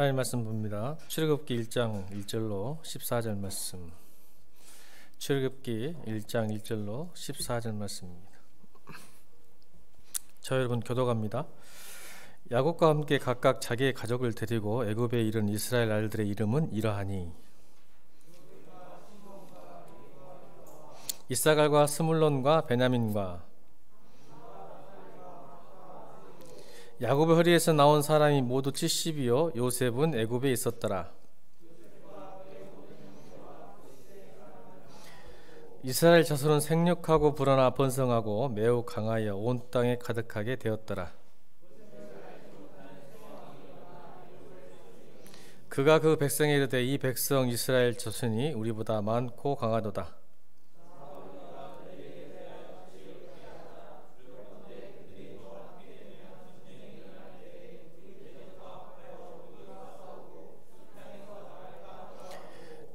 하나님 말씀 봅니다. 출애굽기 1장 1절로 14절 말씀. 출애굽기 1장 1절로 14절 말씀입니다. 저 여러분 교독합니다. 야곱과 함께 각각 자기의 가족을 데리고 애굽에 이른 이스라엘 아들들의 이름은 이러하니 이사갈과 스물론과 베냐민과 야곱의 허리에서 나온 사람이 모두 70이요 요셉은 애굽에 있었더라. 이스라엘 자손은 생육하고 불어나 번성하고 매우 강하여 온 땅에 가득하게 되었더라. 그가 그 백성에 이르되 이 백성 이스라엘 자손이 우리보다 많고 강하도다.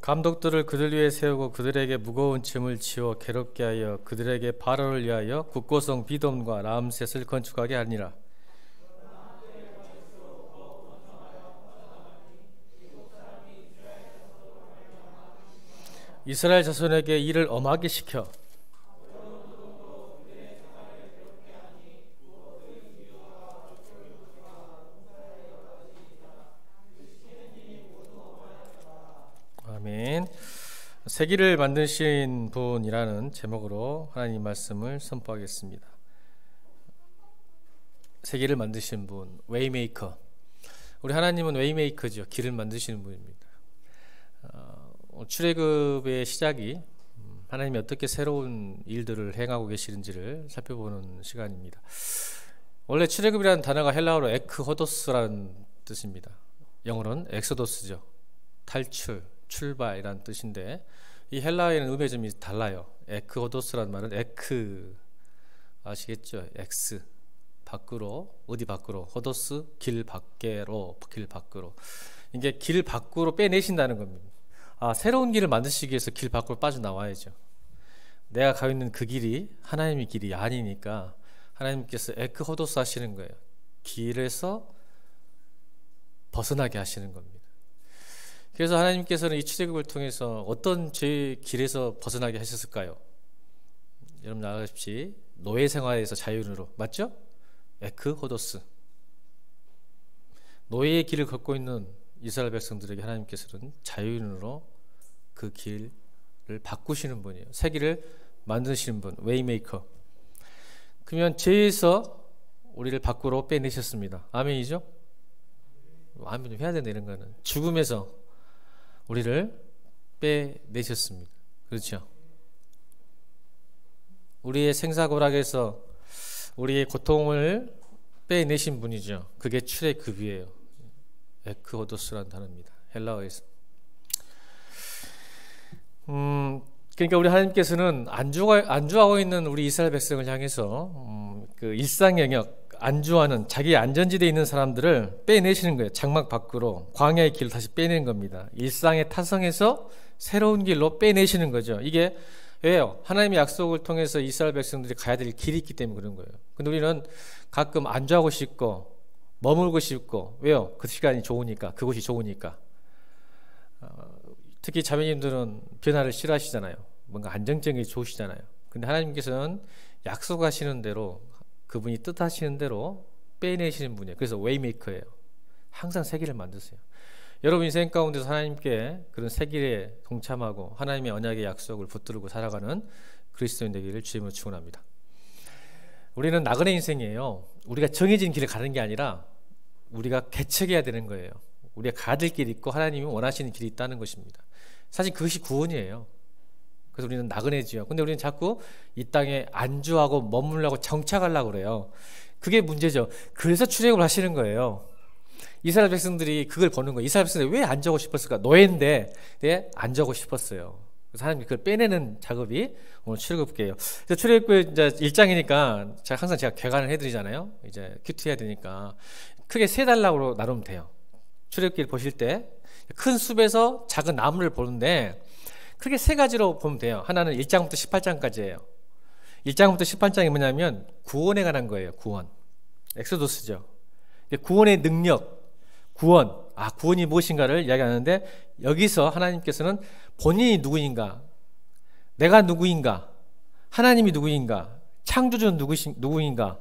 감독들을 그들 위에 세우고 그들에게 무거운 짐을 지워 괴롭게 하여 그들에게 바로를 위하여 국고성 비돔과 람셋을 건축하게 하니라. 이스라엘 자손에게 일을 엄하게 시켜 아멘. 세기를 만드신 분이라는 제목으로 하나님 말씀을 선포하겠습니다. 세기를 만드신 분, 웨이메이커. 우리 하나님은 웨이메이커죠. 길을 만드시는 분입니다. 출애굽의 시작이 하나님이 어떻게 새로운 일들을 행하고 계시는지를 살펴보는 시간입니다. 원래 출애굽이라는 단어가 헬라어로 에크호도스라는 뜻입니다. 영어로는 엑소도스죠. 탈출, 출발이라는 뜻인데 이 헬라어에는 의미의 점이 달라요. 에크호도스라는 말은 에크 아시겠죠? 엑스 밖으로, 어디 밖으로, 호도스 길 밖으로, 길 밖으로. 이게 길 밖으로 빼내신다는 겁니다. 새로운 길을 만드시기 위해서 길 밖으로 빠져나와야죠. 내가 가고 있는 그 길이 하나님의 길이 아니니까 하나님께서 에크호도스 하시는 거예요. 길에서 벗어나게 하시는 겁니다. 그래서 하나님께서는 이 출애굽을 통해서 어떤 죄의 길에서 벗어나게 하셨을까요? 여러분 알다시피 노예 생활에서 자유인으로, 맞죠? 에크호도스. 노예의 길을 걷고 있는 이스라엘 백성들에게 하나님께서는 자유인으로 그 길을 바꾸시는 분이에요. 새 길을 만드시는 분, 웨이메이커. 그러면 죄에서 우리를 밖으로 빼내셨습니다. 아멘이죠? 아멘 좀 해야 된다 이런 거는. 죽음에서 우리를 빼내셨습니다. 그렇죠? 우리의 생사고락에서 우리의 고통을 빼내신 분이죠. 그게 출애굽이에요. 에크호도스라는 단어입니다. 헬라어에서. 그러니까 우리 하나님께서는 안주하고 있는 우리 이스라엘 백성을 향해서 그 일상 영역, 안주하는 자기 안전지대에 있는 사람들을 빼내시는 거예요. 장막 밖으로 광야의 길을 다시 빼내는 겁니다. 일상의 타성에서 새로운 길로 빼내시는 거죠. 이게 왜요? 하나님의 약속을 통해서 이스라엘 백성들이 가야 될 길이 있기 때문에 그런 거예요. 근데 우리는 가끔 안주하고 싶고 머물고 싶고, 왜요? 그 시간이 좋으니까, 그곳이 좋으니까. 특히 자매님들은 변화를 싫어하시잖아요. 뭔가 안정적인 게 좋으시잖아요. 근데 하나님께서는 약속하시는 대로, 그분이 뜻하시는 대로 빼내시는 분이에요. 그래서 웨이메이커예요. 항상 새 길을 만드세요. 여러분 인생 가운데서 하나님께 그런 새 길에 동참하고 하나님의 언약의 약속을 붙들고 살아가는 그리스도인 되기를 주님으로 축원합니다. 우리는 나그네 인생이에요. 우리가 정해진 길을 가는 게 아니라 우리가 개척해야 되는 거예요. 우리가 가야 될 길이 있고 하나님이 원하시는 길이 있다는 것입니다. 사실 그것이 구원이에요. 그래서 우리는 나그네지요. 근데 우리는 자꾸 이 땅에 안주하고 머물려고 정착하려고 그래요. 그게 문제죠. 그래서 출애굽을 하시는 거예요. 이스라엘 백성들이 그걸 보는 거예요. 이스라엘 백성들이 왜 안주하고 싶었을까? 노예인데 왜 안주하고 싶었어요. 그래서 하나님이 그걸 빼내는 작업이 오늘 출애굽기예요. 그래서 출애굽기 이제 1장이니까 제가 개관을 해드리잖아요. 이제 큐티해야 되니까 크게 세 단락으로 나누면 돼요. 출애굽기를 보실 때 큰 숲에서 작은 나무를 보는데 크게 세 가지로 보면 돼요. 하나는 1장부터 18장까지예요. 1장부터 18장이 뭐냐면 구원에 관한 거예요. 구원. 엑소도스죠. 구원의 능력, 구원, 구원이 무엇인가를 이야기하는데 여기서 하나님께서는 본인이 누구인가, 내가 누구인가, 하나님이 누구인가, 창조주는 누구인가,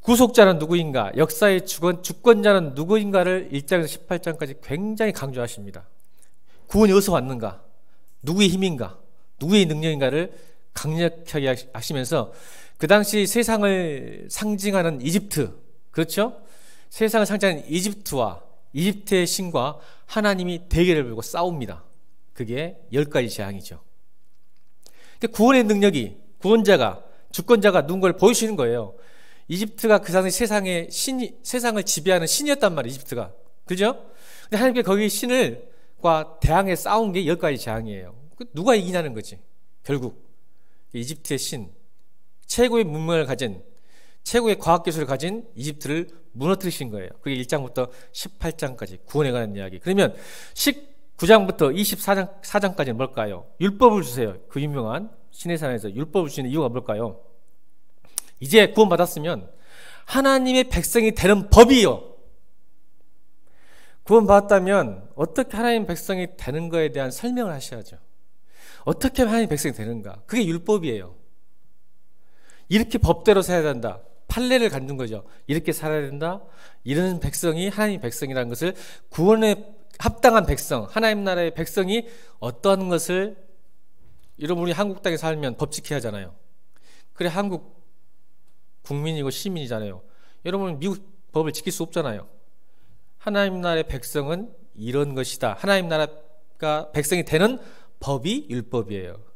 구속자는 누구인가, 역사의 주권자는 누구인가를 1장에서 18장까지 굉장히 강조하십니다. 구원이 어디서 왔는가, 누구의 힘인가, 누구의 능력인가를 강력하게 하시면서 그 당시 세상을 상징하는 이집트, 그렇죠? 세상을 상징하는 이집트와 이집트의 신과 하나님이 대결을 벌이고 싸웁니다. 그게 10가지 재앙이죠. 구원의 능력이, 구원자가, 주권자가 누군가를 보여주시는 거예요. 이집트가 그 당시 세상을 지배하는 신이었단 말이에요. 이집트가. 그죠? 근데 하나님께 거기 신을과 대항해 싸운 게 10가지 재앙이에요. 누가 이기냐는 거지. 결국 이집트의 신, 최고의 문명을 가진, 최고의 과학기술을 가진 이집트를 무너뜨리신 거예요. 그게 1장부터 18장까지 구원에 관한 이야기. 그러면 19장부터 24장까지는 뭘까요? 율법을 주세요. 그 유명한 시내산에서 율법을 주시는 이유가 뭘까요? 이제 구원받았으면 하나님의 백성이 되는 법이요. 구원받았다면 어떻게 하나님 백성이 되는 거에 대한 설명을 하셔야죠. 어떻게 하나님 백성이 되는가? 그게 율법이에요. 이렇게 법대로 살아야 된다. 판례를 갖는 거죠. 이렇게 살아야 된다. 이런 백성이 하나님 백성이라는 것을, 구원에 합당한 백성, 하나님 나라의 백성이 어떠한 것을, 여러분 우리 한국 땅에 살면 법 지켜야 하잖아요. 그래 한국 국민이고 시민이잖아요. 여러분 미국 법을 지킬 수 없잖아요. 하나님 나라의 백성은 이런 것이다. 하나님 나라가 백성이 되는 법이 율법이에요.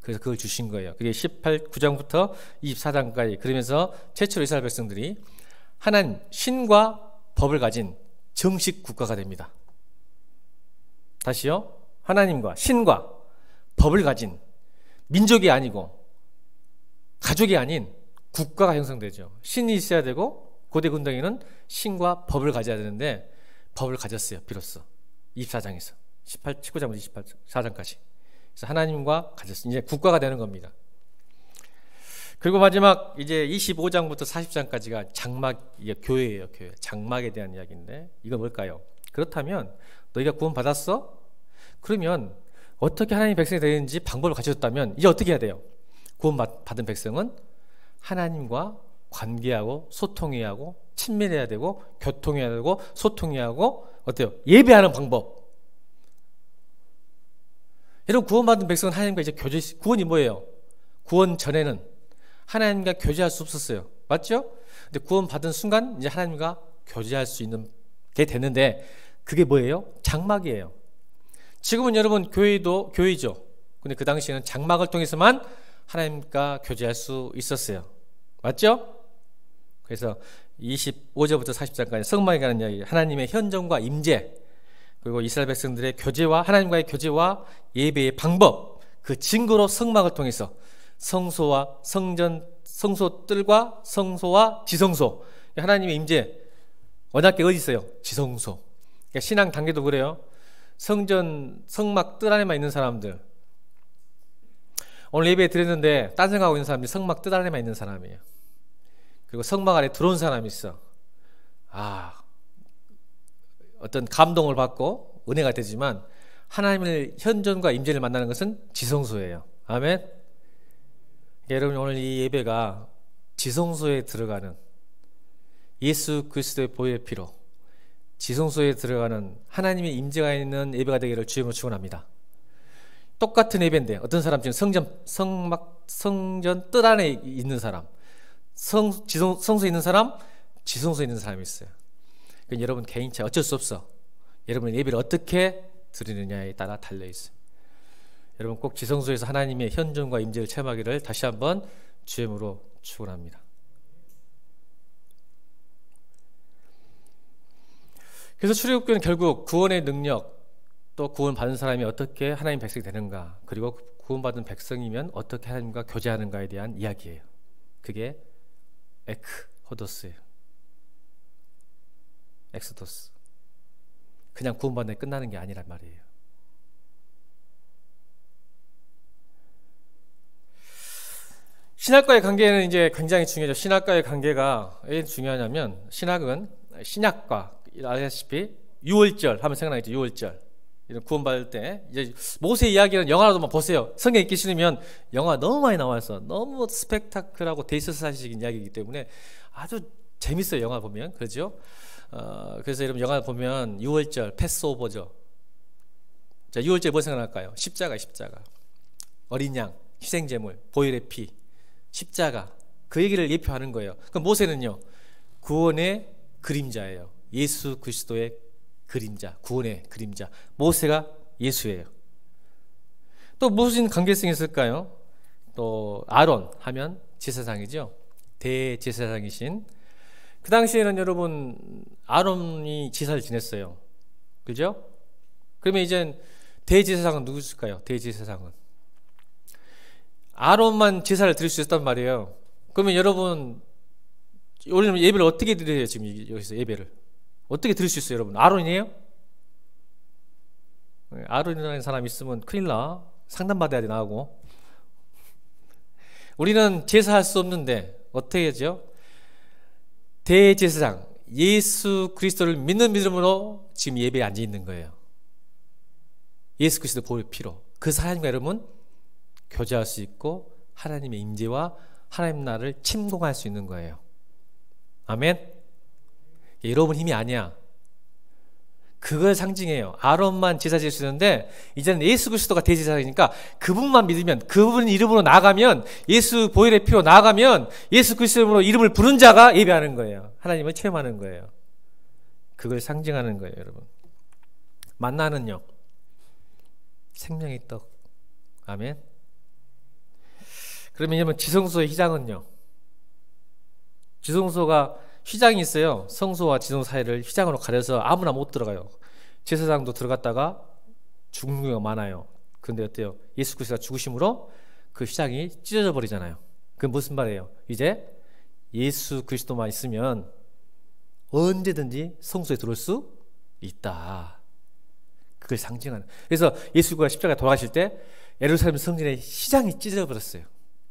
그래서 그걸 주신 거예요. 그게 9장부터 24장까지. 그러면서 최초로 이스라엘 백성들이 하나님 신과 법을 가진 정식 국가가 됩니다. 다시요. 하나님과 신과 법을 가진 민족이 아니고 가족이 아닌 국가가 형성되죠. 신이 있어야 되고 고대 군동에는 신과 법을 가져야 되는데 법을 가졌어요. 비로소 24장에서 19장부터 24장까지. 그래서 하나님과 가졌어요. 이제 국가가 되는 겁니다. 그리고 마지막 이제 25장부터 40장까지가 장막, 이게 교회예요. 교회. 장막에 대한 이야기인데 이거 뭘까요? 그렇다면 너희가 구원 받았어? 그러면 어떻게 하나님 백성이 되는지 방법을 가르쳤다면 이제 어떻게 해야 돼요? 구원 받은 백성은 하나님과 관계하고 소통해야 하고 친밀해야 되고 교통해야 되고 소통해야 하고 어때요? 예배하는 방법. 여러분 구원받은 백성은 하나님과 이제 구원이 뭐예요? 구원 전에는 하나님과 교제할 수 없었어요. 맞죠? 근데 구원받은 순간 이제 하나님과 교제할 수 있는 게 됐는데 그게 뭐예요? 장막이에요. 지금은 여러분 교회죠. 근데 그 당시에는 장막을 통해서만 하나님과 교제할 수 있었어요. 맞죠? 그래서 25절부터 40장까지 성막에 관한 이야기, 하나님의 현존과 임재, 그리고 이스라엘 백성들의 교제와 하나님과의 교제와 예배의 방법, 그 증거로 성막을 통해서 성소와 성전, 성소뜰과 성소와 지성소, 하나님의 임재, 언약궤 어디 있어요? 지성소. 그러니까 신앙 단계도 그래요. 성전, 성막 뜰 안에만 있는 사람들, 오늘 예배 드렸는데 딴 생각하고 있는 사람들이 성막 뜰 안에만 있는 사람이에요. 그리고 성막 안에 들어온 사람이 있어. 어떤 감동을 받고 은혜가 되지만 하나님의 현존과 임재를 만나는 것은 지성소예요. 아멘. 여러분 오늘 이 예배가 지성소에 들어가는 예수 그리스도의 보혈 피로 지성소에 들어가는 하나님의 임재가 있는 예배가 되기를 주님으로 축원합니다. 똑같은 예배인데 어떤 사람 지금 성전 뜰 안에 있는 사람, 성소에 있는 사람, 지성소에 있는 사람이 있어요. 그러니까 여러분 개인 차이 어쩔 수 없어. 여러분 예배를 어떻게 드리느냐에 따라 달려 있어요. 여러분 꼭 지성소에서 하나님의 현존과 임재를 체험하기를 다시 한번 주님으로 축원합니다. 그래서 출애굽기는 결국 구원의 능력, 또 구원받은 사람이 어떻게 하나님 백성이 되는가, 그리고 구원받은 백성이면 어떻게 하나님과 교제하는가에 대한 이야기예요. 그게 에크호도스예요. 엑소도스. 그냥 구원받는 게 끝나는 게 아니란 말이에요. 신학과의 관계는 이제 굉장히 중요하죠. 신학과의 관계가 왜 중요하냐면 신학은 신약과 아시다시피 유월절 하면 생각나겠죠. 유월절. 이런 구원받을 때 이제 모세 이야기는 영화로도 보세요. 성경 읽기 싫으면 영화 너무 많이 나와서 너무 스펙타클하고 데이스사식인 이야기이기 때문에 아주 재밌어요. 영화 보면. 그렇죠? 그래서 여러분 영화 보면 유월절 패스오버죠. 자, 유월절 뭐 생각날까요? 십자가. 어린 양, 희생제물, 보혈의 피, 십자가. 그 얘기를 예표하는 거예요. 그럼 모세는요, 구원의 그림자예요. 예수 그리스도의 그림자, 구원의 그림자. 모세가 예수예요. 또 무슨 관계성이 있을까요? 또 아론 하면 제사장이죠. 대제사장이신. 그 당시에는 여러분 아론이 제사를 지냈어요. 그죠? 그러면 이제 대제사장은 누구일까요? 대제사장은 아론만 제사를 드릴 수 있었단 말이에요. 그러면 여러분 우리는 예배를 어떻게 드려요? 지금 여기서 예배를 어떻게 드릴 수 있어요? 여러분 아론이에요? 아론이라는 사람 있으면 큰일 나. 상담받아야 돼. 나하고. 우리는 제사할 수 없는데 어떻게 하죠? 대제사장 예수 그리스도를 믿는 믿음으로 지금 예배에 앉아 있는 거예요. 예수 그리스도 보혈 피로 그 사람과 여러분 교제할 수 있고 하나님의 임재와 하나님 나라를 침공할 수 있는 거예요. 아멘. 여러분 힘이 아니야. 그걸 상징해요. 아론만 제사 지을 수 있는데 이제는 예수 그리스도가 대제사장이니까 그분만 믿으면, 그분 이름으로 나아가면, 예수 보혈의 피로 나아가면 예수 그리스도로 이름을 부른 자가 예배하는 거예요. 하나님을 체험하는 거예요. 그걸 상징하는 거예요. 여러분 만나는요 생명의 떡. 아멘. 그러면 여러분 지성소의 휘장은요, 지성소가 휘장이 있어요. 성소와 지성소 사이를 휘장으로 가려서 아무나 못 들어가요. 제사장도 들어갔다가 죽는 경우가 많아요. 그런데 어때요? 예수 그리스도가 죽으심으로 그 휘장이 찢어져 버리잖아요. 그게 무슨 말이에요? 이제 예수 그리스도만 있으면 언제든지 성소에 들어올 수 있다. 그걸 상징하는. 그래서 예수가 십자가에 돌아가실 때 예루살렘 성전의 휘장이 찢어져 버렸어요.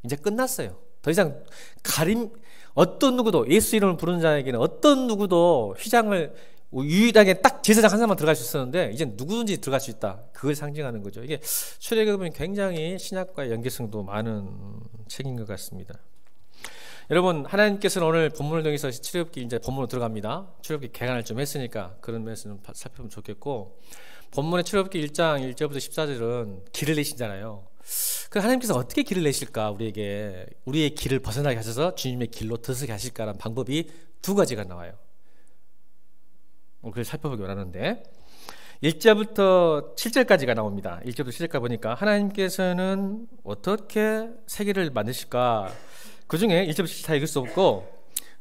이제 끝났어요. 더 이상 어떤 누구도 예수 이름을 부르는 자에게는 어떤 누구도 휘장을 유일하게 딱 제사장 한 사람만 들어갈 수 있었는데 이제 누구든지 들어갈 수 있다. 그걸 상징하는 거죠. 이게 출애굽에 보면 굉장히 신약과의 연계성도 많은 책인 것 같습니다. 여러분 하나님께서는 오늘 본문을 통해서 출애굽기 이제 본문으로 들어갑니다. 출애굽기 개간을 좀 했으니까 그런 면에서 좀 살펴보면 좋겠고, 본문의 출애굽기 1장 1절부터 14절은 길을 내신잖아요. 그 하나님께서 어떻게 길을 내실까? 우리에게 우리의 길을 벗어나게 하셔서 주님의 길로 들어서게 하실까라는 방법이 두 가지가 나와요. 그걸 살펴보기 원하는데 1절부터 7절까지가 나옵니다. 1절부터 7절까지 보니까 하나님께서는 어떻게 세계를 만드실까? 그 중에 1절부터 7절 다 읽을 수 없고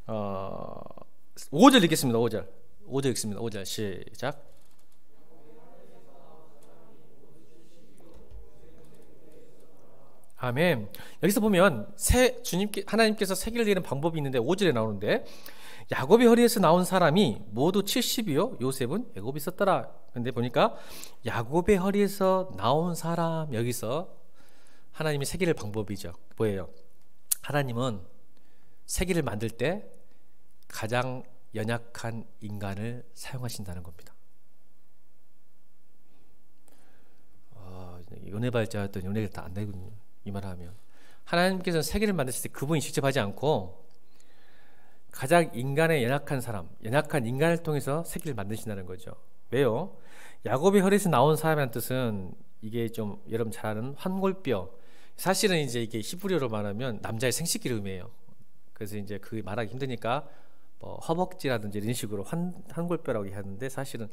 5절 읽겠습니다. 5절 읽습니다. 5절 시작. 아멘. 여기서 보면 하나님께서 세계를 내는 방법이 있는데 5절에 나오는데, 야곱의 허리에서 나온 사람이 모두 70이요 요셉은 애굽에 있었더라. 근데 보니까 야곱의 허리에서 나온 사람, 여기서 하나님이 세계를 방법이죠. 뭐예요? 하나님은 세계를 만들 때 가장 연약한 인간을 사용하신다는 겁니다. 연애 발자였던 연애를 다 안 되거든요. 이 말을 하면 하나님께서는 세계를 만드실 때 그분이 직접 하지 않고 가장 인간의 연약한 사람, 연약한 인간을 통해서 세계를 만드신다는 거죠. 왜요? 야곱의 허리에서 나온 사람이라는 뜻은 이게 좀 여러분 잘 아는 환골뼈, 사실은 이제 이게 히브리어로 말하면 남자의 생식기를 의미해요. 그래서 이제 그 말하기 힘드니까 뭐 허벅지라든지 이런 식으로 환골뼈라고 하는데 사실은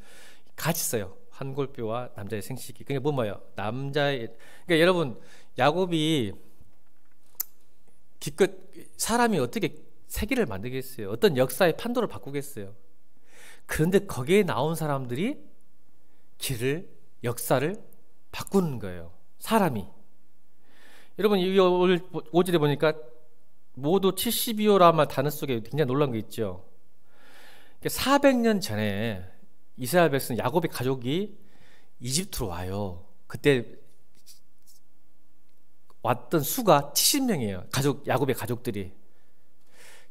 같이 써요. 환골뼈와 남자의 생식기. 그게 뭐예요? 남자의, 그러니까 여러분 야곱이 기껏 사람이 어떻게 세계를 만들겠어요? 어떤 역사의 판도를 바꾸겠어요? 그런데 거기에 나온 사람들이 역사를 바꾸는 거예요. 사람이. 여러분 이 5절에 보니까 모두 72호라는 단어 속에 굉장히 놀라운 게 있죠. 400년 전에 이스라엘 백성 야곱의 가족이 이집트로 와요. 그때 왔던 수가 70명이에요. 야곱의 가족들이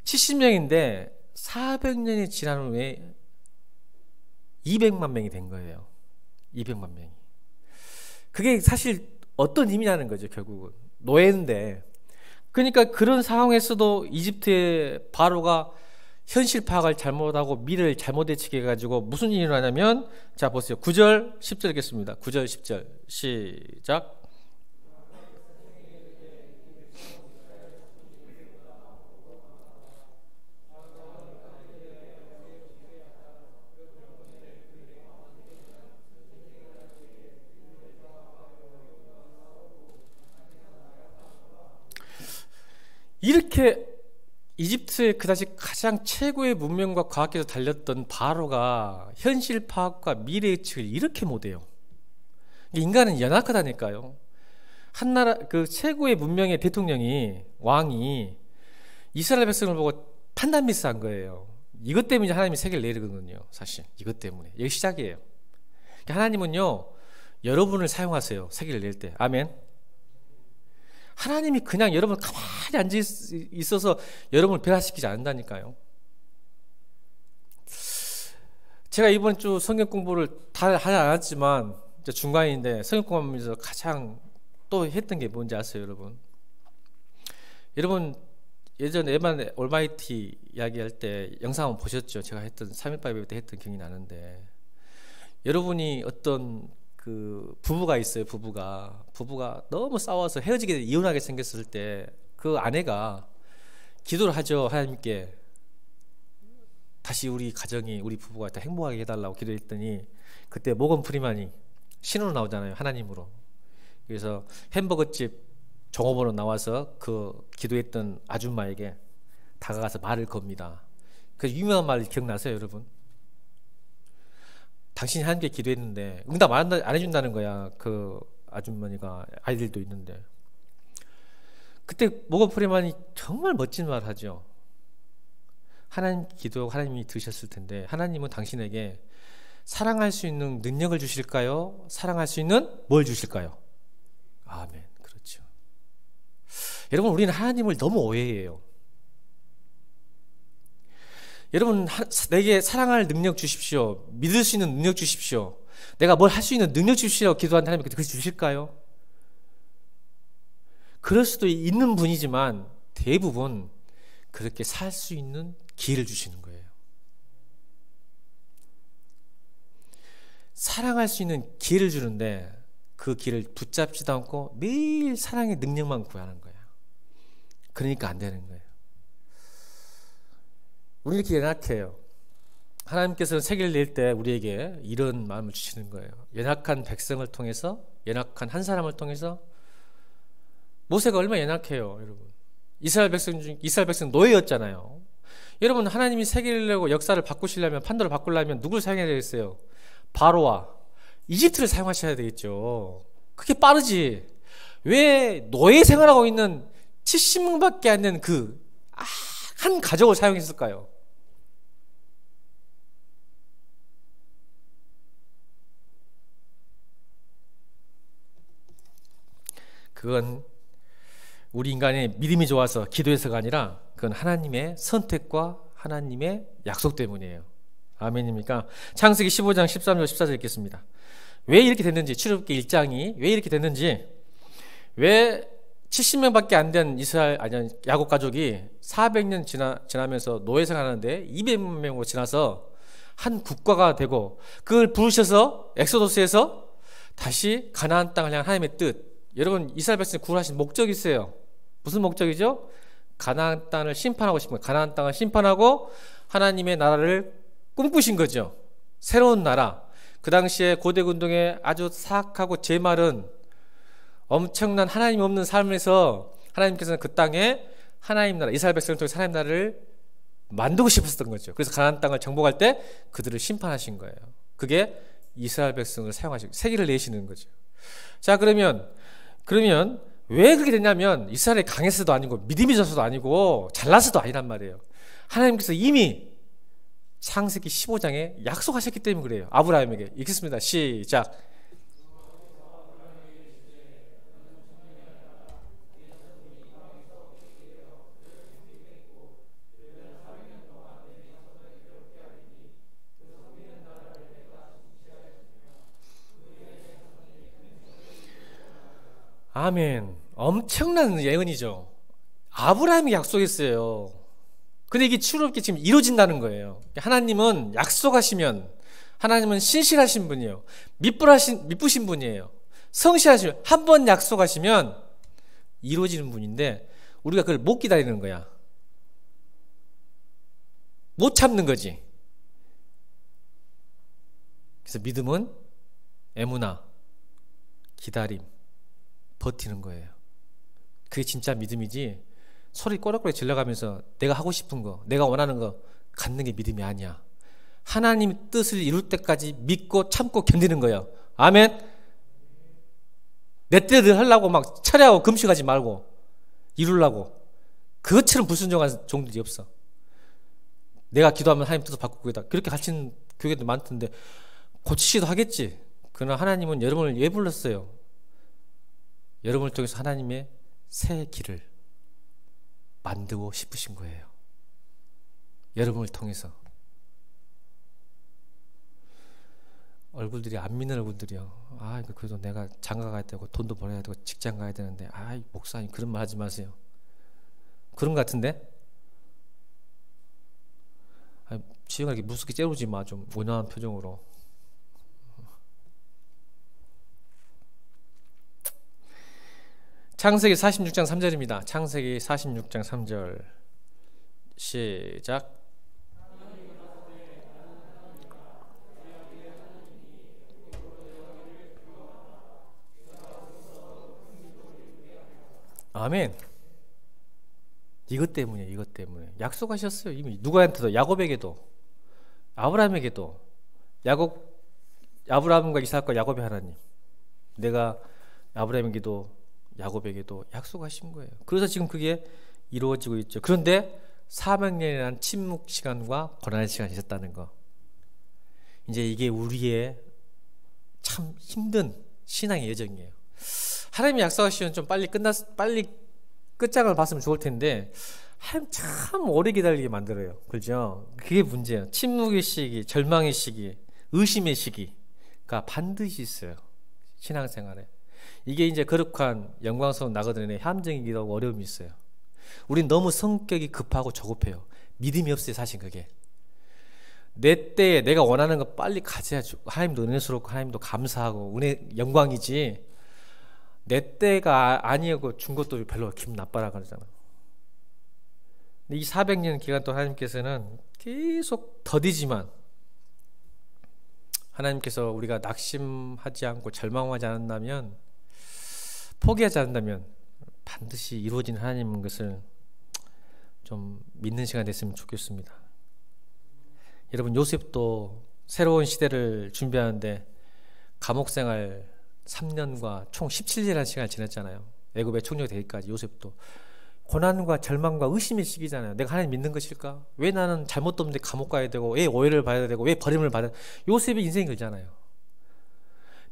70명인데 400년이 지난 후에 200만 명이 된 거예요. 200만 명이. 그게 사실 어떤 의미냐는 거죠. 결국은 노예인데. 그러니까 그런 상황에서도 이집트의 바로가 현실 파악을 잘못하고 미래를 잘못 예측해 가지고 무슨 일이 일어나냐면, 자 보세요. 9절 10절 읽겠습니다. 9절 10절 시작. 이렇게 이집트의 그다지 가장 최고의 문명과 과학기술 달렸던 바로가 현실 파악과 미래 예측을 이렇게 못해요. 인간은 연약하다니까요. 한 나라 그 최고의 문명의 대통령이, 왕이 이스라엘 백성을 보고 판단 미스한 거예요. 이것 때문에 하나님이 세계를 내리거든요. 사실 이것 때문에 여기 시작이에요. 하나님은요, 여러분을 사용하세요. 세계를 낼 때. 아멘. 하나님이 그냥 여러분 가만히 앉아 있어서 여러분을 변화시키지 않는다니까요. 제가 이번 주 성경 공부를 다 하지 않았지만 이제 중간인데, 성경 공부하면서 가장 또 했던 게 뭔지 아세요, 여러분? 여러분 예전에 에반 올마이티 이야기할 때 영상 한번 보셨죠? 제가 했던 3.18 예배 때 했던 기억이 나는데, 여러분이 어떤 그 부부가 있어요. 부부가 너무 싸워서 헤어지게 이혼하게 생겼을 때 그 아내가 기도를 하죠. 하나님께 다시 우리 가정이, 우리 부부가 다 행복하게 해달라고 기도했더니, 그때 모건 프리만이 신으로 나오잖아요. 하나님으로. 그래서 햄버거집 종업원으로 나와서 그 기도했던 아줌마에게 다가가서 말을 겁니다. 그 유명한 말 기억나세요, 여러분? 당신이 하나님께 기도했는데 응답 안 해준다는 거야. 그 아주머니가 아이들도 있는데. 그때 모건 프리만이 정말 멋진 말 하죠. 하나님 기도 하나님이 들으셨을 텐데, 하나님은 당신에게 사랑할 수 있는 능력을 주실까요? 사랑할 수 있는 뭘 주실까요? 아멘. 그렇죠. 여러분, 우리는 하나님을 너무 오해해요. 여러분, 내게 사랑할 능력 주십시오. 믿을 수 있는 능력 주십시오. 내가 뭘 할 수 있는 능력 주십시오. 기도하는 하나님께 그렇게 주실까요? 그럴 수도 있는 분이지만 대부분 그렇게 살 수 있는 기회를 주시는 거예요. 사랑할 수 있는 기회를 주는데 그 기회를 붙잡지도 않고 매일 사랑의 능력만 구하는 거예요. 그러니까 안 되는 거예요. 우리 이렇게 연약해요. 하나님께서는 세계를 낼 때 우리에게 이런 마음을 주시는 거예요. 연약한 백성을 통해서, 연약한 한 사람을 통해서. 모세가 얼마나 연약해요, 여러분. 이스라엘 백성 노예였잖아요. 여러분, 하나님이 세계를 내고 역사를 바꾸시려면, 판도를 바꾸려면 누구를 사용해야 되겠어요? 바로와 이집트를 사용하셔야 되겠죠. 그게 빠르지. 왜 노예 생활하고 있는 70명밖에 안 되는 그 한 가족을 사용했을까요? 그건 우리 인간의 믿음이 좋아서 기도해서가 아니라 그건 하나님의 선택과 하나님의 약속 때문이에요. 아멘입니까? 창세기 15장 13절 14절 읽겠습니다. 왜 이렇게 됐는지, 출애굽기 1장이 왜 이렇게 됐는지, 왜 70명밖에 안 된 야곱 가족이 400년 지나면서 노예 생활하는데 200만 명으로 지나서 한 국가가 되고, 그걸 부르셔서 엑소도스에서 다시 가나안 땅을 향한 하나님의 뜻. 여러분, 이스라엘 백성을 구원하신 목적이 있어요. 무슨 목적이죠? 가나안 땅을 심판하고 싶은 거예요. 가나안 땅을 심판하고 하나님의 나라를 꿈꾸신 거죠. 새로운 나라. 그 당시에 고대 군동의 아주 사악하고 제마른 엄청난 하나님 없는 삶에서 하나님께서는 그 땅에 하나님 나라, 이스라엘 백성을 통해 하나님 나라를 만들고 싶었던 거죠. 그래서 가나안 땅을 정복할 때 그들을 심판하신 거예요. 그게 이스라엘 백성을 사용하시고 세계를 내시는 거죠. 자, 그러면 왜 그렇게 됐냐면, 이스라엘이 강해서도 아니고 믿음이 져서도 아니고 잘나서도 아니란 말이에요. 하나님께서 이미 창세기 15장에 약속하셨기 때문에 그래요. 아브라함에게. 읽겠습니다. 시작. 아멘. 엄청난 예언이죠. 아브라함이 약속했어요. 근데 이게 추롭게 지금 이루어진다는 거예요. 하나님은 약속하시면, 하나님은 신실하신 분이에요. 미쁘신 분이에요. 성실하시면, 한 번 약속하시면 이루어지는 분인데 우리가 그걸 못 기다리는 거야. 못 참는 거지. 그래서 믿음은 에무나, 기다림, 버티는 거예요. 그게 진짜 믿음이지, 소리 꼬락꼬락 질러가면서 내가 하고 싶은 거, 내가 원하는 거 갖는 게 믿음이 아니야. 하나님 뜻을 이룰 때까지 믿고 참고 견디는 거예요. 아멘. 내 뜻을 하려고 막 철야하고 금식하지 말고 이루려고 그것처럼 불순종한 종들이 없어. 내가 기도하면 하나님 뜻을 바꾸고 있다, 그렇게 가르치는 교회도 많던데 고치기도 하겠지. 그러나 하나님은 여러분을 왜 불렀어요? 여러분을 통해서 하나님의 새 길을 만들고 싶으신 거예요. 여러분을 통해서. 얼굴들이 안 믿는 얼굴들이요. 아, 그래도 내가 장가 가야 되고 돈도 벌어야 되고 직장 가야 되는데, 아, 목사님 그런 말 하지 마세요. 그런 것 같은데? 아, 지영아 이렇게 무섭게 째우지 마. 좀 온화한 표정으로. 창세기 46장 3절입니다. 창세기 46장 3절 시작. 아멘. 이것 때문에, 이것 때문에 약속하셨어요. 이미 누구한테도, 야곱에게도, 아브라함에게도. 아브라함과 이삭과 야곱의 하나님, 내가 아브라함에게도 야곱에게도 약속하신 거예요. 그래서 지금 그게 이루어지고 있죠. 그런데 400년이라는 침묵 시간과 고난의 시간이 있었다는 거, 이제 이게 우리의 참 힘든 신앙의 여정이에요. 하나님이 약속하시면 좀 빨리 끝장을 봤으면 좋을 텐데 하나님 참 오래 기다리게 만들어요. 그죠? 그게 문제예요. 침묵의 시기, 절망의 시기, 의심의 시기가 반드시 있어요, 신앙생활에. 이게 이제 거룩한 영광스러운 나거든요. 함정이기도 하고 어려움이 있어요. 우린 너무 성격이 급하고 조급해요. 믿음이 없어요, 사실. 그게 내 때에 내가 원하는 거 빨리 가져야 하나님도 은혜스럽고 하나님도 감사하고 은혜 영광이지, 내 때가 아니고 준 것도 별로 기분 나빠라 그러잖아. 근데 이 400년 기간 동안 하나님께서는 계속 더디지만, 하나님께서 우리가 낙심하지 않고 절망하지 않는다면, 포기하지 않는다면 반드시 이루어진 하나님인 것을 좀 믿는 시간 됐으면 좋겠습니다. 여러분, 요셉도 새로운 시대를 준비하는데 감옥생활 3년과 총 17년이라는 시간을 지냈잖아요. 애굽의 총리가 되기까지. 요셉도 고난과 절망과 의심의 시기잖아요. 내가 하나님 믿는 것일까? 왜 나는 잘못도 없는데 감옥 가야 되고, 왜 오해를 받아야 되고, 왜 버림을 받아야 되고. 요셉의 인생이 그잖아요.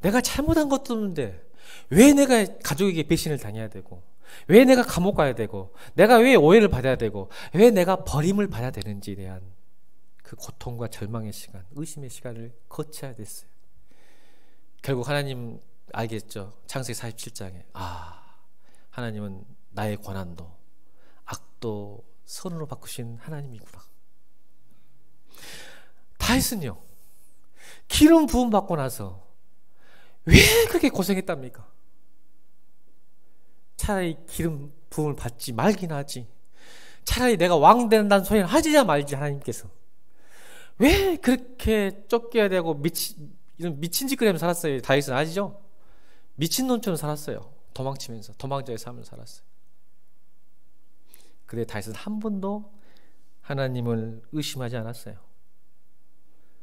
내가 잘못한 것도 없는데 왜 내가 가족에게 배신을 당해야 되고, 왜 내가 감옥 가야 되고, 내가 왜 오해를 받아야 되고, 왜 내가 버림을 받아야 되는지에 대한 그 고통과 절망의 시간, 의심의 시간을 거쳐야 됐어요. 결국 하나님 알겠죠. 창세기 47장에 하나님은 나의 고난도 악도 선으로 바꾸신 하나님이구나. 다윗은요, 기름 부음 받고 나서 왜 그렇게 고생했답니까? 차라리 기름 부음을 받지 말긴 하지, 차라리 내가 왕 된다는 소리는 하지 말지. 하나님께서 왜 그렇게 쫓겨야 되고 이런 미친 짓거리 하면서 살았어요. 다윗은 아시죠? 미친놈처럼 살았어요. 도망치면서, 도망자의 삶을 살았어요. 그런데 다윗은 한 번도 하나님을 의심하지 않았어요.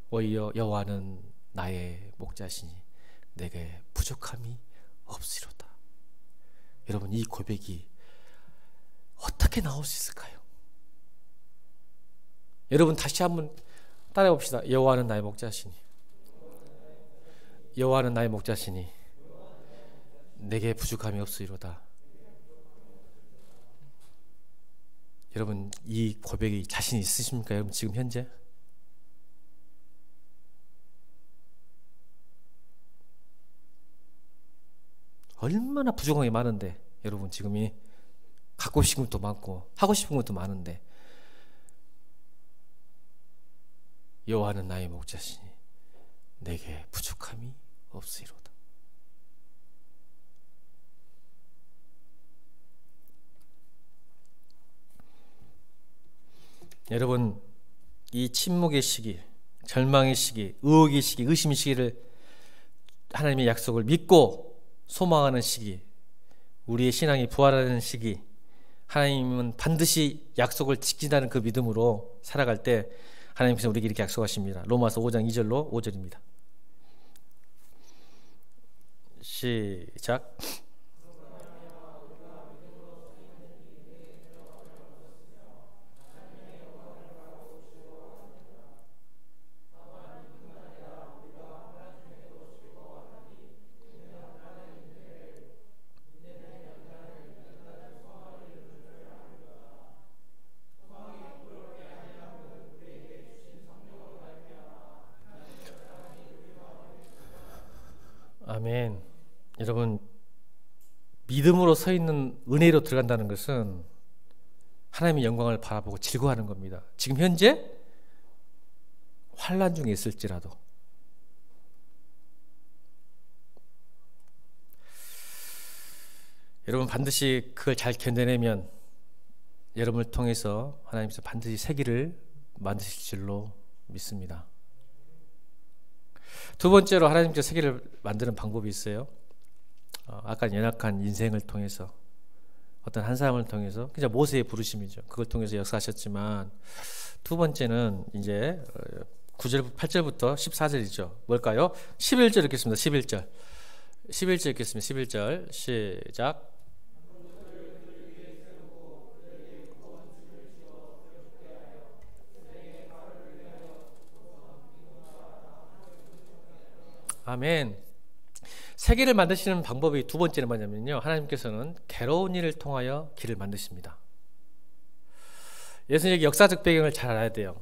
오히려 여호와는 나의 목자시니 내게 부족함이 없으리로다. 여러분, 이 고백이 어떻게 나올 수 있을까요? 여러분, 다시 한번 따라해 봅시다. 여호와는 나의 목자시니, 여호와는 나의 목자시니 내게 부족함이 없으리로다. 여러분, 이 고백이 자신 있으십니까? 여러분, 지금 현재? 얼마나 부족한 게 많은데 여러분 지금이 갖고 싶은 것도 많고 하고 싶은 것도 많은데 여호와는 나의 목자시니 내게 부족함이 없으리로다. 여러분 이 침묵의 시기, 절망의 시기, 의혹의 시기, 의심의 시기를 하나님의 약속을 믿고 소망하는 시기, 우리의 신앙이 부활하는 시기, 하나님은 반드시 약속을 지킨다는 그 믿음으로 살아갈 때 하나님께서 우리에게 이렇게 약속하십니다. 로마서 5장 2절로 5절입니다. 시작. 아멘. 여러분 믿음으로 서 있는 은혜로 들어간다는 것은 하나님의 영광을 바라보고 즐거워하는 겁니다. 지금 현재 환난 중에 있을지라도 여러분 반드시 그걸 잘 견뎌내면 여러분을 통해서 하나님께서 반드시 세기를 만드실 줄로 믿습니다. 두 번째로 하나님께서 세계를 만드는 방법이 있어요. 아까 연약한 인생을 통해서 어떤 한 사람을 통해서 그냥 모세의 부르심이죠. 그걸 통해서 역사하셨지만 두 번째는 이제 9절 8절부터 14절이죠. 뭘까요? 11절 읽겠습니다. 11절 읽겠습니다. 11절 시작. 아멘. 세계를 만드시는 방법이 두 번째는 뭐냐면요, 하나님께서는 괴로운 일을 통하여 길을 만드십니다. 예수님의 역사적 배경을 잘 알아야 돼요.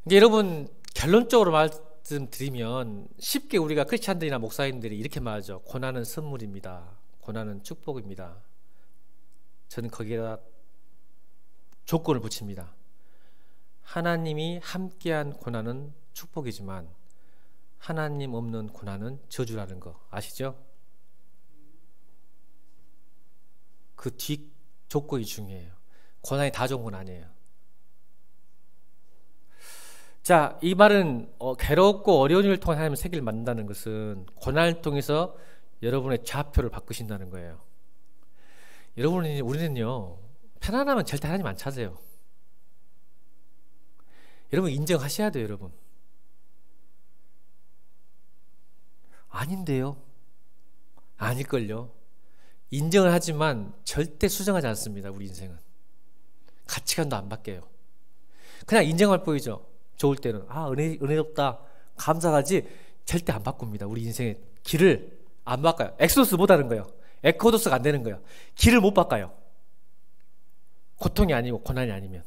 근데 여러분 결론적으로 말씀드리면 쉽게 우리가 크리스찬들이나 목사님들이 이렇게 말하죠. 고난은 선물입니다. 고난은 축복입니다. 저는 거기에다 조건을 붙입니다. 하나님이 함께한 고난은 축복이지만 하나님 없는 고난은 저주라는 거 아시죠? 그 뒤 조건이 중요해요. 고난이 다 좋은 건 아니에요. 자, 이 말은 괴롭고 어려운 일을 통해 하나님의 세계를 만든다는 것은 고난을 통해서 여러분의 좌표를 바꾸신다는 거예요. 우리는요 편안하면 절대 하나님 안 찾아요. 여러분 인정하셔야 돼요. 여러분 아닌데요? 아닐걸요? 인정을 하지만 절대 수정하지 않습니다. 우리 인생은 가치관도 안 바뀌어요. 그냥 인정할 뿐이죠. 좋을 때는 은혜롭다 감사하지 절대 안 바꿉니다. 우리 인생의 길을 안 바꿔요. 엑소스 못 하는 거예요. 에코도스가 안 되는 거예요. 길을 못 바꿔요. 고통이 아니고 고난이 아니면.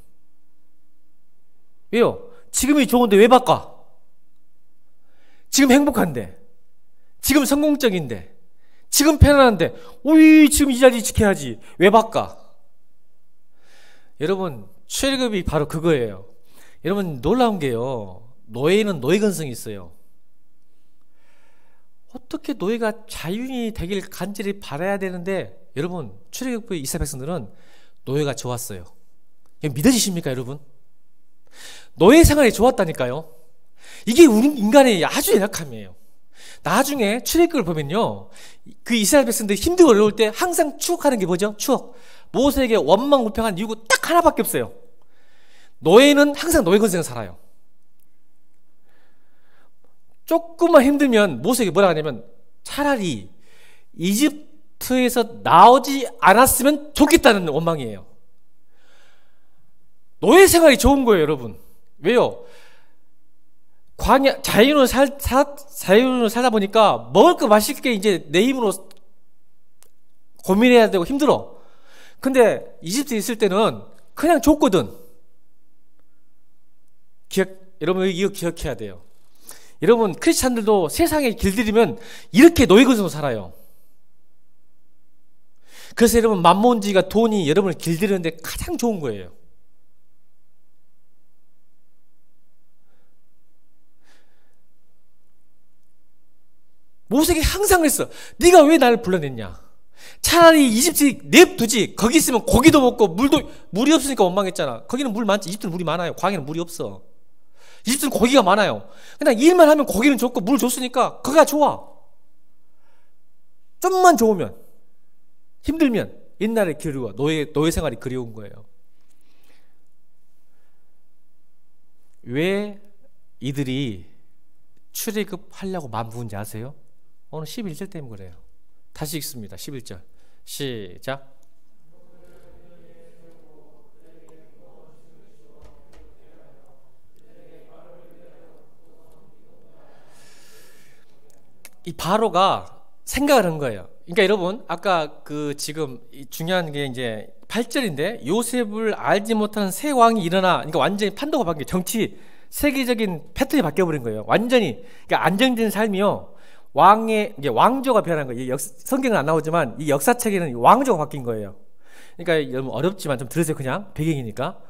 왜요? 지금이 좋은데 왜 바꿔? 지금 행복한데, 지금 성공적인데, 지금 편안한데, 오이 지금 이 자리 지켜야지 왜 바꿔? 여러분 출애굽이 바로 그거예요. 여러분 놀라운 게요, 노예는 노예 근성이 있어요. 어떻게 노예가 자유인이 되길 간절히 바라야 되는데, 여러분 출애굽의 이스라엘 백성들은 노예가 좋았어요. 믿어지십니까 여러분? 노예 생활이 좋았다니까요. 이게 우리 인간의 아주 연약함이에요. 나중에 출애굽을 보면요, 그 이스라엘 백성들이 힘들고 어려울 때 항상 추억하는 게 뭐죠? 추억. 모세에게 원망불평한 이유가 딱 하나밖에 없어요. 노예는 항상 노예 근성을 살아요. 조금만 힘들면 모세에게 뭐라 하냐면 차라리 이집트에서 나오지 않았으면 좋겠다는 원망이에요. 노예 생활이 좋은 거예요 여러분. 왜요? 자유로 살다 보니까 먹을 거 맛있게 이제 내 힘으로 고민해야 되고 힘들어. 근데 이집트에 있을 때는 그냥 줬거든. 여러분 이거 기억해야 돼요. 여러분 크리스찬들도 세상에 길들이면 이렇게 노예 근성으로 살아요. 그래서 여러분 만몬주의가 돈이 여러분을 길들이는데 가장 좋은 거예요. 모세에게 항상 그랬어. 네가 왜 나를 불러냈냐? 차라리 이집트 냅두지. 거기 있으면 고기도 먹고 물이 없으니까 원망했잖아. 거기는 물 많지. 이집트는 물이 많아요. 광야는 물이 없어. 이집트는 고기가 많아요. 그냥 일만 하면 고기는 좋고 물 줬으니까 거기가 좋아. 좀만 좋으면, 힘들면 옛날에 그리워. 노예 생활이 그리운 거예요. 왜 이들이 출애굽하려고 마음먹은지 아세요? 오늘 11절 때문에 그래요. 다시 읽습니다. 11절 시작. 이 바로가 생각을 한 거예요. 그러니까 여러분 아까 지금 중요한 게 이제 8절인데 요셉을 알지 못하는 새 왕이 일어나. 그러니까 완전히 판도가 바뀌어. 정치 세계적인 패턴이 바뀌어버린 거예요. 완전히. 그러니까 안정된 삶이요. 이제 왕조가 변한 거예요. 성경은 안 나오지만 이 역사책에는 왕조가 바뀐 거예요. 그러니까 여러분 어렵지만 좀 들으세요. 그냥 배경이니까.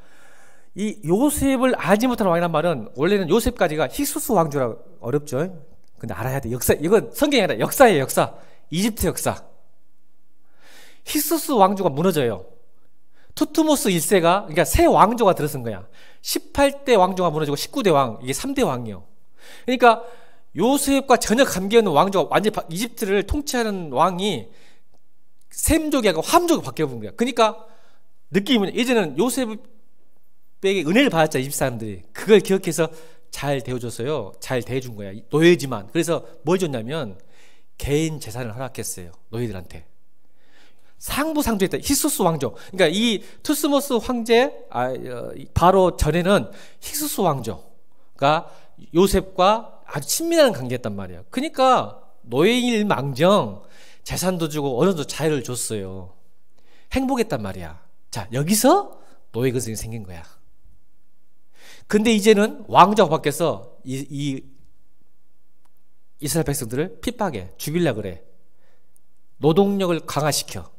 이 요셉을 알지 못하는 왕이란 말은 원래는 요셉까지가 힉수스 왕조라고 어렵죠. 근데 알아야 돼. 이건 성경이 아니라 역사예요. 역사. 이집트 역사. 힉수스 왕조가 무너져요. 투트모스 1세가 그러니까 새 왕조가 들어선 거야. 18대 왕조가 무너지고 19대 왕, 이게 3대 왕이요. 그러니까 요셉과 전혀 관계없는 왕조가 완전히 이집트를 통치하는 왕이 셈족이 아니고 함족이 바뀌어본 거야. 그러니까 느낌은 예전에는 요셉에게 은혜를 받았잖아. 이집트 사람들이. 그걸 기억해서 잘 대해줬어요. 잘 대해준 거야. 노예지만. 그래서 뭘 줬냐면 개인 재산을 허락했어요. 노예들한테. 상부상조했다. 힉수스 왕조. 그러니까 이 투스모스 황제 바로 전에는 힉수스 왕조가 요셉과 아주 친밀한 관계였단 말이에요. 그러니까 노예일 망정 재산도 주고 어느 정도 자유를 줬어요. 행복했단 말이야. 자, 여기서 노예 근성이 생긴 거야. 근데 이제는 왕조가 바뀌어서 이 이스라엘 백성들을 핍박해. 죽이려고 그래. 노동력을 강화시켜.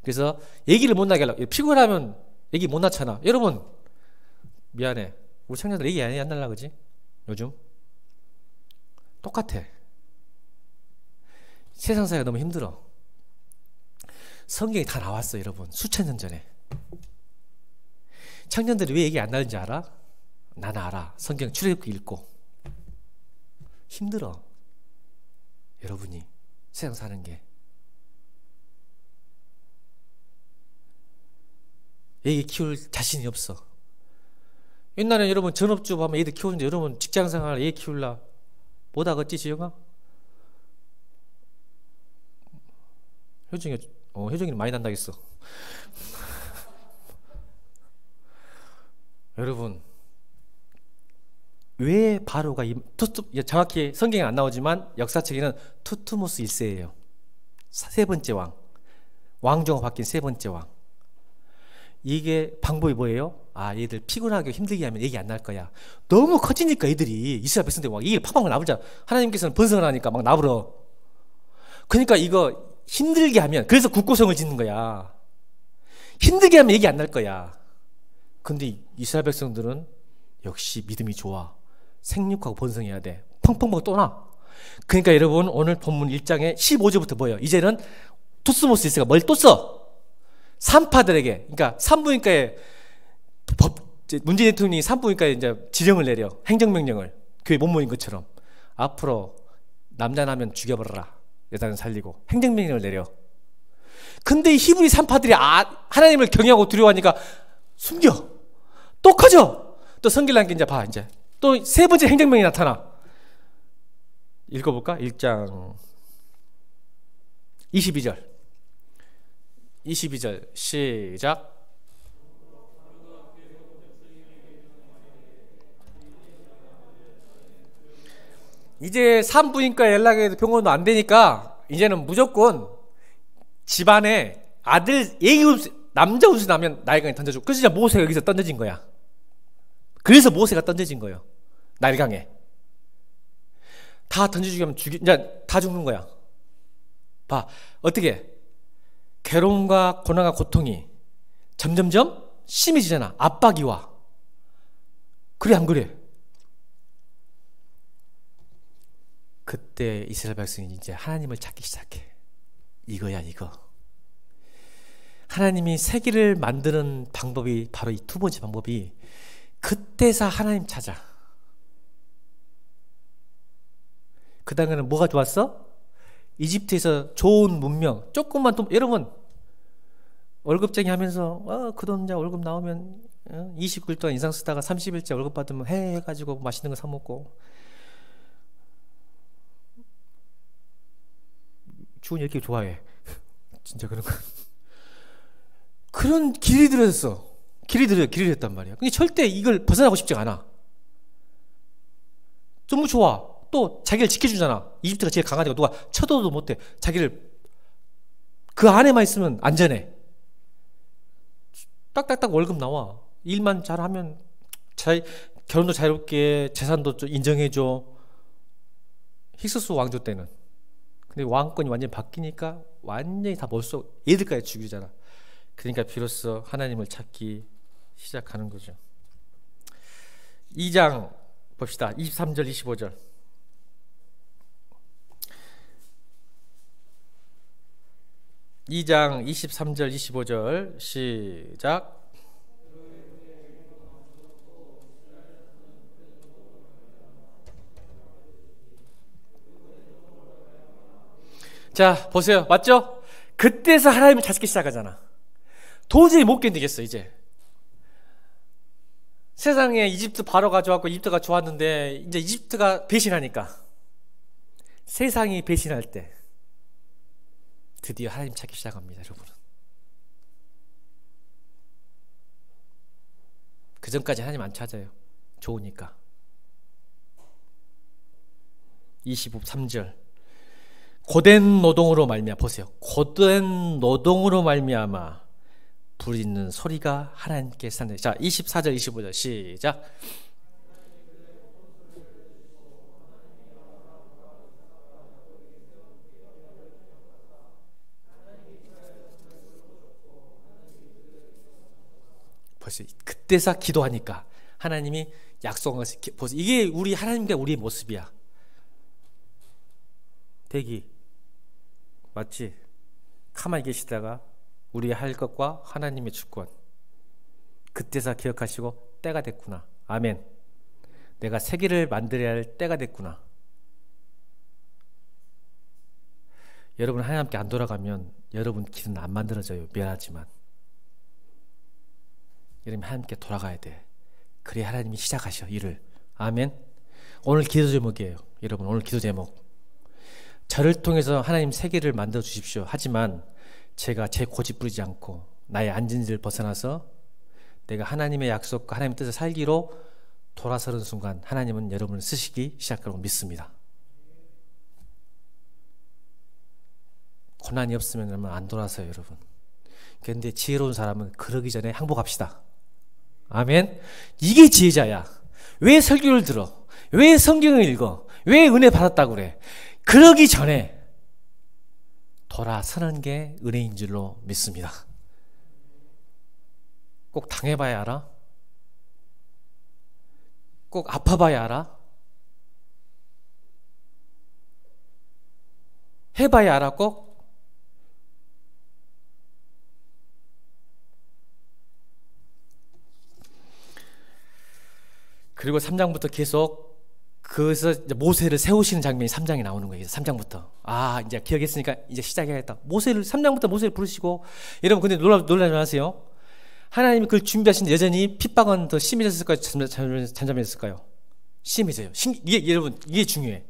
그래서 얘기를 못 나게 하려고. 피곤하면 얘기 못 낳잖아. 여러분 미안해. 우리 청년들 얘기 안 날라 그지? 요즘 똑같아. 세상 살기가 너무 힘들어. 성경이 다 나왔어. 여러분 수천 년 전에. 청년들이 왜 얘기 안 나는지 알아? 나는 알아. 성경 출애굽기 읽고. 힘들어. 여러분이 세상 사는 게. 애기 키울 자신이 없어. 옛날에 여러분 전업주부 하면 애들 키우는데 여러분 직장생활 애 키울라 못 하겠지 지영아? 효정이는 많이 난다겠어. 여러분 왜 바로가 정확히 성경에 안 나오지만 역사책에는 투트모스 1세예요. 세 번째 왕. 왕조가 바뀐 세 번째 왕. 이게 방법이 뭐예요? 얘들 피곤하게 힘들게 하면 얘기 안 날 거야. 너무 커지니까 애들이 이스라엘 백성들이 막 얘기를 팍팍 나불잖아. 하나님께서는 번성을 하니까 막 나불어. 그러니까 이거 힘들게 하면, 그래서 국고성을 짓는 거야. 힘들게 하면 얘기 안 날 거야. 근데 이스라엘 백성들은 역시 믿음이 좋아. 생육하고 번성해야 돼. 펑펑 또 나. 그러니까 여러분 오늘 본문 1장에 15절부터 뭐예요? 이제는 투스모스 1세가 뭘 또 써? 산파들에게, 그러니까 산부인과에 문재인 대통령이 산부인과에 이제 지령을 내려. 행정명령을. 교회 본문인 것처럼. 앞으로 남자 나면 죽여버려라. 여자는 살리고. 행정명령을 내려. 근데 이 히브리 산파들이 하나님을 경외하고 두려워하니까 숨겨. 또 커져. 또 성결한 게 이제 봐. 이제 또 세 번째 행정명이 나타나. 읽어볼까? 1장 22절. 22절 시작. 이제 산부인과 연락해도 병원도 안 되니까 이제는 무조건 집안에 아들 남자 운수 나면 나일강에 던져주고. 그래서 모세가 여기서 던져진 거야. 그래서 모세가 던져진 거예요. 나일강에 다 던져주면 이제 다 죽는 거야. 봐 어떻게 괴로움과 고난과 고통이 점점점 심해지잖아. 압박이 와. 그래 안 그래? 그때 이스라엘 백성이 이제 하나님을 찾기 시작해. 이거야 이거. 하나님이 세계를 만드는 방법이 바로 이 두 번째 방법이 그때서 하나님 찾아. 그 당시에는 뭐가 좋았어? 이집트에서 좋은 문명, 조금만 돈, 여러분 월급쟁이 하면서 그 돈 이제 월급 나오면 29일 동안 인상 쓰다가 30일째 월급 받으면 해가지고 맛있는 거 사 먹고. 주은 이렇게 좋아해. 진짜 그런 거. 그런 길이 들였어. 길이 들였단 말이야. 근데 절대 이걸 벗어나고 싶지 않아. 너무 좋아. 또 자기를 지켜주잖아. 이집트가 제일 강하니까 누가 쳐도도 못해. 자기를 그 안에만 있으면 안전해. 딱딱딱 월급 나와. 일만 잘하면 결혼도 자유롭게 재산도 좀 인정해줘. 힉스스 왕조 때는. 근데 왕권이 완전히 바뀌니까 완전히 다 몰수 얘들까지 죽이잖아. 그러니까 비로소 하나님을 찾기 시작하는 거죠. 2장 봅시다. 23절 25절. 2장 23절 25절 시작. 자 보세요. 맞죠? 그때서 하나님을 찾기 시작하잖아. 도저히 못 견디겠어. 이제 세상에 이집트 바로 가져왔고 이집트가 좋았는데 이제 이집트가 배신하니까 세상이 배신할 때 드디어 하나님 찾기 시작합니다. 여러분은 그 전까지 하나님 안 찾아요. 좋으니까. 23절 고된 노동으로 말미암아 보세요. 고된 노동으로 말미암아 부르짖는 소리가 하나님께 산다. 자 24절 25절 시작. 벌써 그때서 기도하니까 하나님이 약속한 것을 보세요. 이게 우리 하나님과 우리의 모습이야. 대기 맞지? 가만히 계시다가 우리의 할 것과 하나님의 주권 그때서 기억하시고 때가 됐구나. 아멘. 내가 세계를 만들어야 할 때가 됐구나. 여러분 하나님께 안 돌아가면 여러분 길은 안 만들어져요. 미안하지만 여러분 하나님께 돌아가야 돼. 그래야 하나님이 시작하셔 일을. 아멘. 오늘 기도 제목이에요. 여러분 오늘 기도 제목 저를 통해서 하나님 세계를 만들어 주십시오. 하지만 제가 제 고집 부리지 않고 나의 안진지를 벗어나서 내가 하나님의 약속과 하나님의 뜻을 살기로 돌아서는 순간 하나님은 여러분을 쓰시기 시작하고 믿습니다. 고난이 없으면 여러분 안 돌아서요. 여러분. 그런데 지혜로운 사람은 그러기 전에 항복합시다. 아멘. 이게 지혜자야. 왜 설교를 들어? 왜 성경을 읽어? 왜 은혜 받았다고 그래? 그러기 전에 돌아서는 게 은혜인 줄로 믿습니다. 꼭 당해봐야 알아? 꼭 아파봐야 알아? 해봐야 알아 꼭? 그리고 3장부터 계속 그래서 이제 모세를 세우시는 장면이 3장에 나오는 거예요. 3장부터. 이제 기억했으니까 이제 시작해야겠다. 3장부터 모세를 부르시고, 여러분, 근데 놀라지 마세요. 하나님이 그걸 준비하신 여전히 핍박은 더 심해졌을까요? 잠잠해졌을까요? 심해져요. 여러분, 이게 중요해.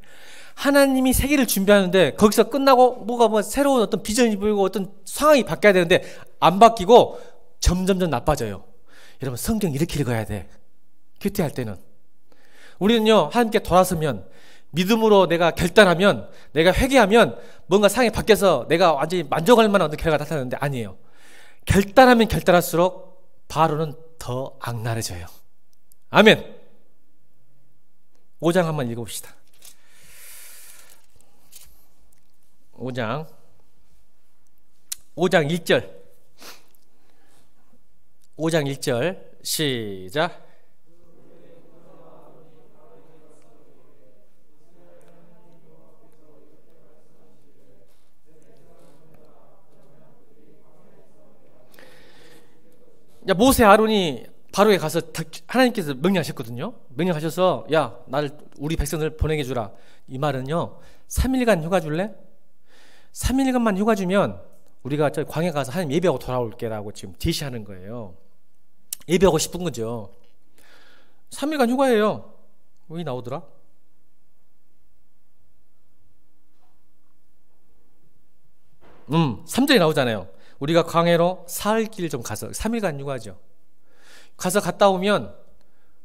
하나님이 세계를 준비하는데, 거기서 끝나고 뭐가 새로운 어떤 비전이 보이고 어떤 상황이 바뀌어야 되는데, 안 바뀌고 점점점 나빠져요. 여러분, 성경 이렇게 읽어야 돼. 큐티할 때는. 우리는요, 하나님께 돌아서면, 믿음으로 내가 결단하면, 내가 회개하면, 뭔가 상황이 바뀌어서 내가 완전히 만족할 만한 어떤 결과가 나타나는데 아니에요. 결단하면 결단할수록 바로는 더 악랄해져요. 아멘. 5장 한번 읽어봅시다. 5장 5장 1절. 5장 1절 시작. 모세 아론이 바로에 가서 하나님께서 명령하셨거든요. 명령하셔서 야, 우리 백성을 보내게 주라. 이 말은요, 3일간 휴가 줄래? 3일간만 휴가 주면 우리가 저 광야 가서 하나님 예배하고 돌아올게라고 지금 제시하는 거예요. 예배하고 싶은 거죠. 3일간 휴가예요. 왜 나오더라? 3절에 나오잖아요. 우리가 광야로 사흘 길 좀 가서 3일간 휴가죠. 가서 갔다 오면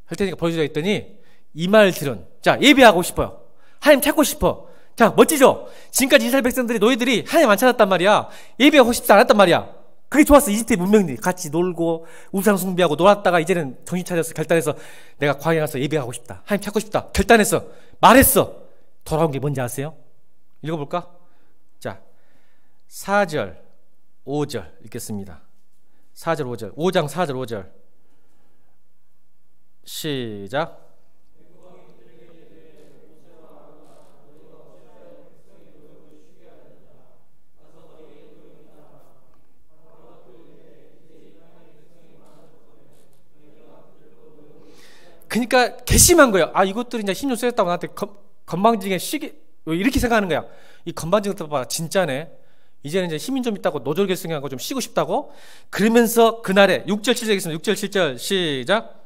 할 테니까 보여주라 했더니 이 말 들은, 자, 예배하고 싶어요. 하나님 찾고 싶어. 자, 멋지죠? 지금까지 이스라엘 백성들이, 노예들이 하나님 안 찾았단 말이야. 예배하고 싶지 않았단 말이야. 그게 좋았어. 이집트의 문명들이 같이 놀고 우상 숭배하고 놀았다가 이제는 정신 차려서 결단해서 내가 광야에 가서 예배하고 싶다. 하나님 찾고 싶다. 결단했어. 말했어. 돌아온 게 뭔지 아세요? 읽어볼까? 자, 4절 5절 읽겠습니다. 4절 5절 5장 4절 5절 시작. 그러니까 괘씸한 거예요. 아, 이것들이 이제 힘 좀 쓰였다고 나한테 건방지게 쉬게 이렇게 생각하는 거야. 이 건방진 것들 봐, 진짜네. 이제는 이제 힘이 좀 있다고 노절게 생각하고 좀 쉬고 싶다고. 그러면서 그날에 6절 7절 있습니다. 6절 7절 시작.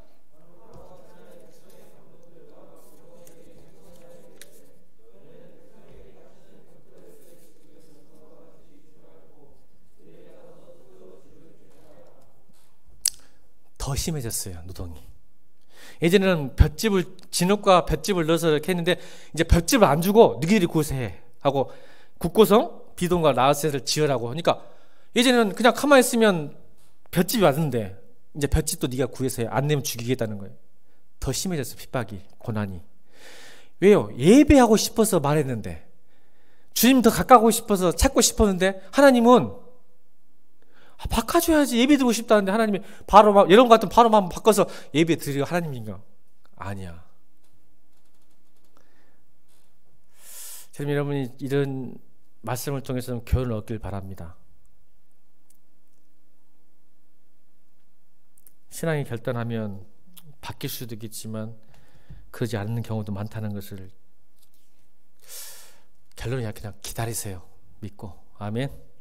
더 심해졌어요, 노동이. 예전에는 진흙과 볏짚을 넣어서 이렇게 했는데 이제 볏짚을 안 주고 너희들이 구워서 해 하고 국고성 비동과 라하셋을 지으라고 하니까 예전에는 그냥 가만히 있으면 볏짚이 왔는데 이제 볏짚도 네가 구해서 해. 안 내면 죽이겠다는 거예요. 더 심해졌어, 핍박이, 고난이. 왜요? 예배하고 싶어서 말했는데, 주님 더 가까우고 싶어서 찾고 싶었는데 하나님은 바꿔줘야지. 예배 드리고 싶다는데 하나님이 바로 막 여러분 같은 바로 막 바꿔서 예배 드리고 하나님인가? 아니야. 여러분이 이런 말씀을 통해서 좀 교훈을 얻길 바랍니다. 신앙이 결단하면 바뀔 수도 있겠지만 그러지 않는 경우도 많다는 것을, 결론이 그냥 기다리세요. 믿고. 아멘.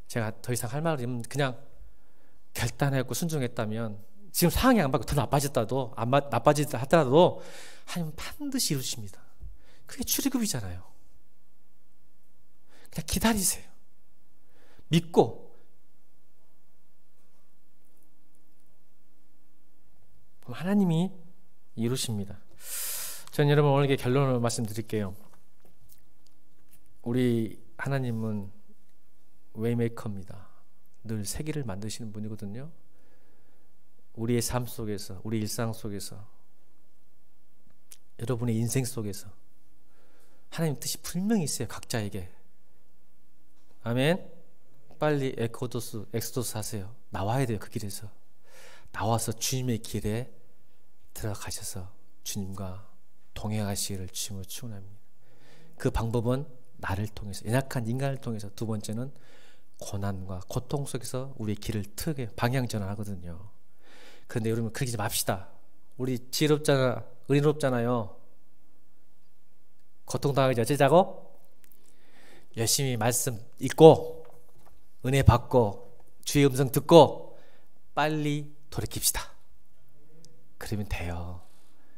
제가 더 이상 할 말은 그냥 결단했고 순종했다면 지금 상황이 안 바뀌고 더 나빠지다 하더라도 하나님은 반드시 이루십니다. 그게 출애굽이잖아요. 그냥 기다리세요. 믿고. 그럼 하나님이 이루십니다. 저는 여러분 오늘 결론을 말씀드릴게요. 우리 하나님은 웨이메이커입니다. 늘 세계를 만드시는 분이거든요. 우리의 삶 속에서, 우리 일상 속에서, 여러분의 인생 속에서 하나님 뜻이 분명히 있어요. 각자에게. 아멘. 빨리 엑소도스 하세요. 나와야 돼요. 그 길에서 나와서 주님의 길에 들어가셔서 주님과 동행하시기를 주님으로 축원합니다. 그 방법은 나를 통해서, 연약한 인간을 통해서. 두 번째는 고난과 고통 속에서 우리의 길을 트게 방향 전환하거든요. 그런데 여러분 그러지 좀 맙시다. 우리 의롭잖아요. 고통당하기 어쩌자고? 열심히 말씀 읽고 은혜 받고 주의 음성 듣고 빨리 돌이킵시다. 그러면 돼요.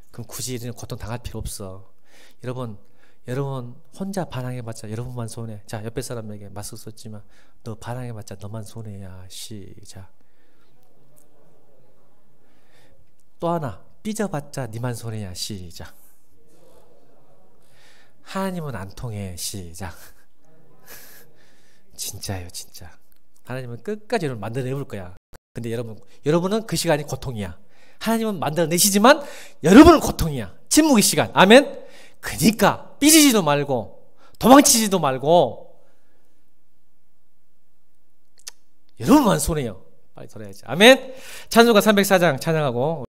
그럼 굳이 이런 고통 당할 필요 없어. 여러분 혼자 반항해봤자 여러분만 손해. 자, 옆에 사람에게 맞서 썼지만 너 반항해봤자 너만 손해야. 시작. 또 하나, 삐져봤자 니만 손해야. 시작. 하나님은 안 통해. 시작. 진짜예요, 진짜. 하나님은 끝까지 여러분 만들어내볼 거야. 근데 여러분은 그 시간이 고통이야. 하나님은 만들어내시지만 여러분은 고통이야. 침묵의 시간. 아멘. 그러니까 삐지지도 말고 도망치지도 말고 여러분만 손해요. 빨리 돌아야지. 아멘. 찬송가 304장 찬양하고